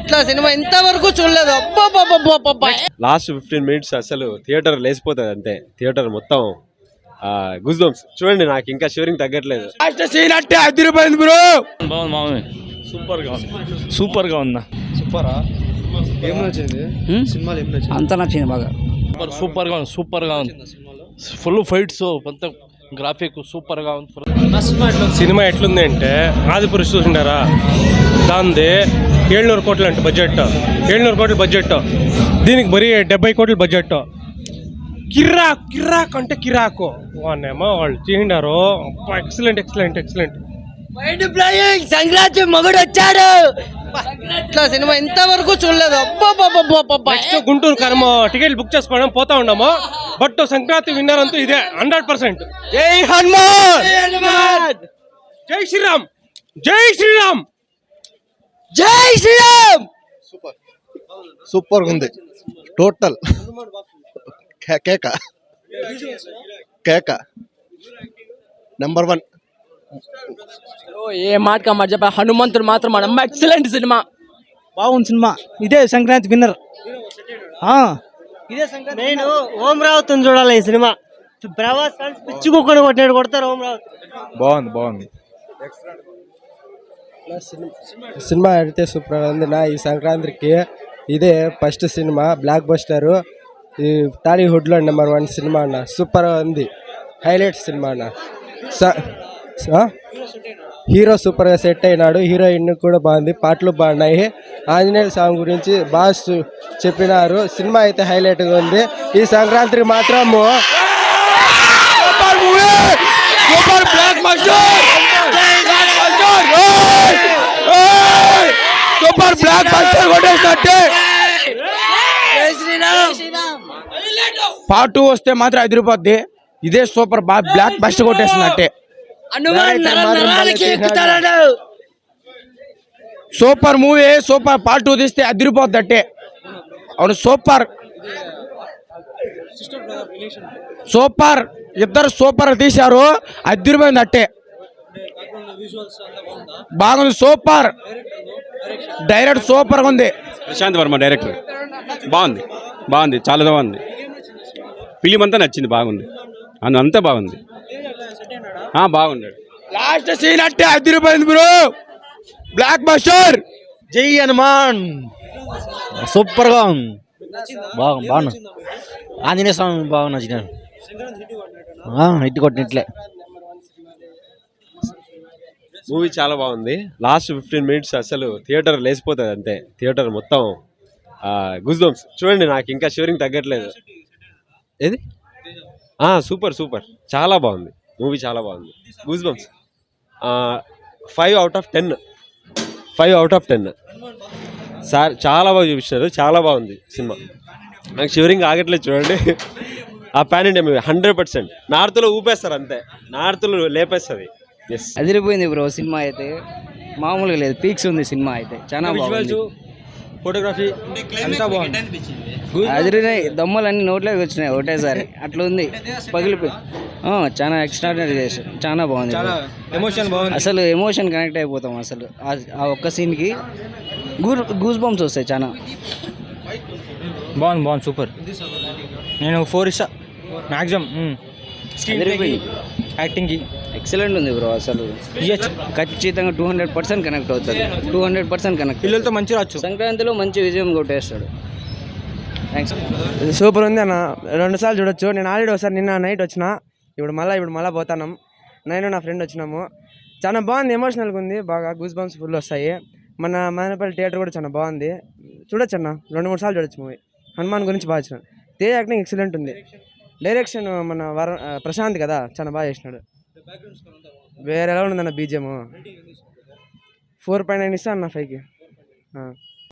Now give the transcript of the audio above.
ఇట్లా సినిమా ఇంతవరకు చూడలేదు. లాస్ట్ 15 minutes అసలు థియేటర్ లేసిపోతుంది అంతే. థియేటర్ మొత్తం గూస్ బంప్స్. చూడండి, నాకు ఇంకా షూరింగ్ తగ్గట్లేదు. సూపర్ గా ఉందా? ఏం నచ్చింది సినిమాలో? ఏం నచ్చింది? అంత నచ్చింది బాగా. సూపర్ గా ఉంది. ఫుల్ ఫైట్స్, మొత్తం గ్రాఫిక్ సూపర్ గా ఉంది. సినిమా ఎట్లుంది అంటే ఆదిపురుషు చూసిండారా, దాంది 700 కోట్లు అంటే బడ్జెట్. 700 కోట్ల బడ్జెట్, దీనికి మరీ 70 కోట్ల బడ్జెట్. కిరాక్ అంటే కిరాకు వానేమో వాళ్ళు చేసినారు. Excellent excellent excellent. సంక్రాంతి మగుడు వచ్చాడు. ఇట్లా సినిమా ఇంతవరకు చూడలేదు. నెక్స్ట్ గుంటూరు కర్మ టికెట్లు బుక్ చేసుకోవడం పోతా ఉన్నాము. బట్ సంక్రాంతి విన్నర్ అంతా ఇదే 100%. జై హనుమాన్, జై శ్రీరామ్, జై శ్రీరామ్, జై శ్రీరామ్. సూపర్ ఉంది టోటల్. కేక నెంబర్ 1. ఏ మాట మాట చెప్ప, హనుమంతుడు మాత్రం మన ఎక్సలెంట్ సినిమా. బాగుంది సినిమా. ఇదే సంక్రాంతి విన్నర్. ఇదే సంక్రాంతి. నేను ఓం రావుతుని చూడాలి ఈ సినిమా. ప్రభాస్ ఫ్యాన్స్ పిచ్చి కుక్కను కొట్టినాడు, కొడతారు ఓం రావుత్. బాగుంది సినిమా అయితే సూపర్ ఉంది నా. ఈ సంక్రాంతికి ఇదే ఫస్ట్ సినిమా, బ్లాక్ బస్టర్. ఈ టాలీవుడ్లో నెంబర్ 1 సినిమా అన్న. సూపర్ ఉంది, హైలైట్ సినిమా అన్న. హీరో సూపర్గా సెట్ అయినాడు. హీరోయిన్ కూడా బాగుంది, పాటలు బాగున్నాయి. ఆంజనేయుల సాంగ్ గురించి బాగా చెప్పినారు. సినిమా అయితే హైలైట్గా ఉంది. ఈ సంక్రాంతికి మాత్రం పార్ట్ 2 వస్తే మాత్రం అదిరిపోద్ది. ఇదే సూపర్ బ్లాక్ బస్టర్ కొట్టేస్తున్నట్టే. Super movie, super. పార్ట్ 2 తీస్తే అదిరిపోద్ది అట్టే. అవును, సూపర్ సూపర్. ఇద్దరు సూపర్ తీశారు, అదిరిపోయింది అట్టే. బాగుంది, సూపర్. డైరెక్ట్ సూపర్గా ఉంది. ప్రశాంత్ వర్మ డైరెక్టర్. బాగుంది చాలా బాగుంది. ఫిలిం అంతా నచ్చింది, బాగుంది. అంతా బాగుంది. బాగున్నాడు. లాస్ట్ సీన్ అంటే అదిరిపోయింది బ్రో. Block buster. జై హనుమాన్. సూపర్ గా ఉంది. బాగున్నా. ఆంజనేయ స్వామి బాగా నచ్చినాడు. హిట్ కొట్టినట్లే. మూవీ చాలా బాగుంది. లాస్ట్ 15 minutes అసలు థియేటర్ లేసిపోతుంది అంతే. థియేటర్ మొత్తం గూస్ బంప్స్. చూడండి, నాకు ఇంకా షూరింగ్ తగ్గట్లేదు. ఏది సూపర్ చాలా బాగుంది మూవీ, చాలా బాగుంది. Goose bumps 5 out of 10. 5 out of 10 sir. చాలా బాగా చూపించినారు, చాలా బాగుంది సినిమా. నాకు షూరింగ్ ఆగట్లేదు చూడండి. Pan India movie 100%. నార్త్లో ఊపేస్తారు అంతే, నార్త్లో లేపేస్తుంది. అదిరిపోయింది బ్రో. సినిమా అయితే మామూలుగా లేదు, పీక్స్ ఉంది సినిమా అయితే. చాలా బాగుంది. ఫోటోగ్రఫీ అంతా బాగుంది. అదిరినాయి, దమ్మలన్నీ నోట్లోకి వచ్చినాయి ఒకటేసారి. అట్లా ఉంది, పగిలిపోయి. చాలా ఎక్స్ట్రాడినరీ చేశారు, చాలా బాగుంది. అసలు ఎమోషన్ కనెక్ట్ అయిపోతాం అసలు ఆ ఒక్క సీన్కి. గూస్ బంప్స్ వస్తాయి చాలా. బాగుంది సూపర్. నేను 4 ఇస్తా మ్యాక్సిమం. యాక్టింగ్కి ఎక్సలెంట్ ఉంది బ్రో. అసలు ఖచ్చితంగా 200% కనెక్ట్ అవుతుంది. 200% కనెక్ట్. పిల్లలతో మంచి రావచ్చు. సంక్రాంతిలో మంచి విజయం కొట్టేస్తాడు. థ్యాంక్స్. సూపర్ ఉంది అన్న. 2 సార్లు చూడొచ్చు. నేను ఆల్రెడీ ఒకసారి నిన్న నైట్ వచ్చిన. ఇప్పుడు మళ్ళీ పోతాను. నేను నా ఫ్రెండ్ వచ్చినాము. చాలా బాగుంది, ఎమోషనల్గా ఉంది బాగా. గూస్ బంప్స్ ఫుల్ వస్తాయి. మన మదనపల్లి థియేటర్ కూడా చాలా బాగుంది. చూడొచ్చు అన్న, 2-3 సార్లు చూడొచ్చు మూవీ. హనుమాన్ గురించి బాగా వచ్చిన. తేజ్ యాక్టింగ్ ఎక్సలెంట్ ఉంది. డైరెక్షన్ మన ప్రశాంత్ కదా, చాలా బాగా చేసినాడు. వేరే ఎలా ఉందన్న బీజిఎం. 4.9 ఇస్తా అన్న 5కి.